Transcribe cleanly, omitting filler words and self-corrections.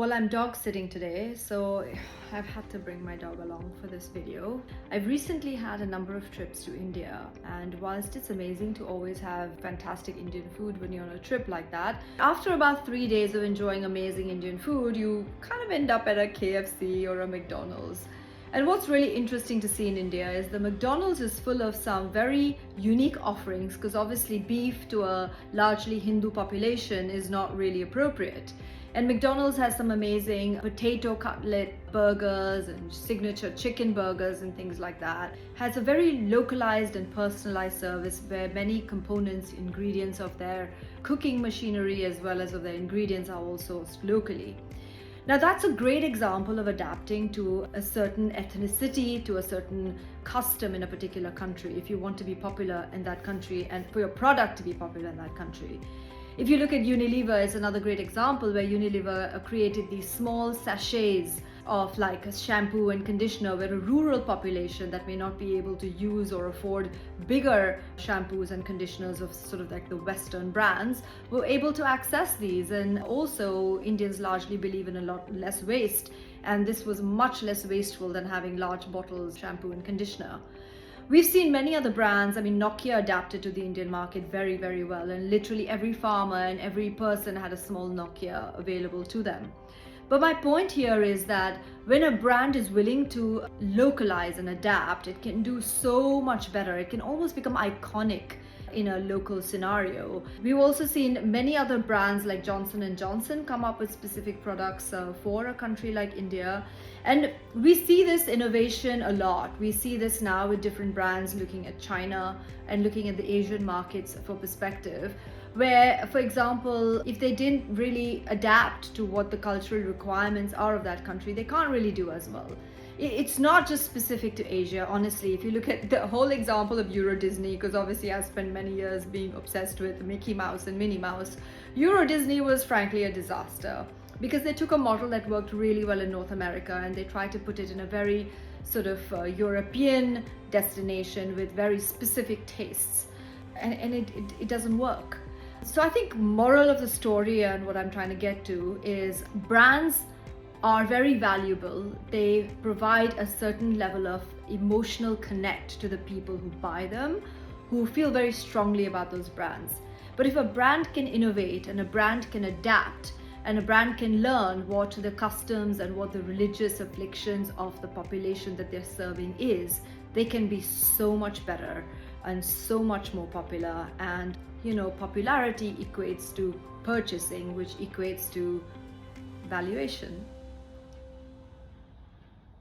Well, I'm dog sitting today, so I've had to bring my dog along for this video. I've recently had a number of trips to India, and whilst it's amazing to always have fantastic Indian food when you're on a trip like that, after about 3 days of enjoying amazing Indian food, you kind of end up at a KFC or a McDonald's. And what's really interesting to see in India is the McDonald's is full of some very unique offerings, because obviously beef to a largely Hindu population is not really appropriate. And McDonald's has some amazing potato cutlet burgers and signature chicken burgers and things like that. Has a very localized and personalized service where many components, ingredients of their cooking machinery as well as of their ingredients are all sourced locally. Now that's a great example of adapting to a certain ethnicity, to a certain custom in a particular country, if you want to be popular in that country and for your product to be popular in that country. If you look at Unilever, it's another great example where Unilever created these small sachets of like a shampoo and conditioner, where a rural population that may not be able to use or afford bigger shampoos and conditioners of sort of like the Western brands were able to access these. And also Indians largely believe in a lot less waste, and this was much less wasteful than having large bottles of shampoo and conditioner. We've seen many other brands. I mean, Nokia adapted to the Indian market very, very well, and literally every farmer and every person had a small Nokia available to them. But my point here is that when a brand is willing to localize and adapt, it can do so much better. It can almost become iconic in a local scenario. We've also seen many other brands like Johnson & Johnson come up with specific products for a country like India. And we see this innovation a lot. We see this now with different brands looking at China and looking at the Asian markets for perspective, where, for example, if they didn't really adapt to what the cultural requirements are of that country, they can't really do as well. It's not just specific to Asia, honestly. If you look at the whole example of Euro Disney, because obviously I've spent many years being obsessed with Mickey Mouse and Minnie Mouse, Euro Disney was frankly a disaster, because they took a model that worked really well in North America and they tried to put it in a very sort of European destination with very specific tastes, and it doesn't work. So I think moral of the story and what I'm trying to get to is brands are very valuable. They provide a certain level of emotional connect to the people who buy them, who feel very strongly about those brands. But if a brand can innovate and a brand can adapt and a brand can learn what the customs and what the religious afflictions of the population that they're serving is, they can be so much better and so much more popular. And popularity equates to purchasing, which equates to valuation.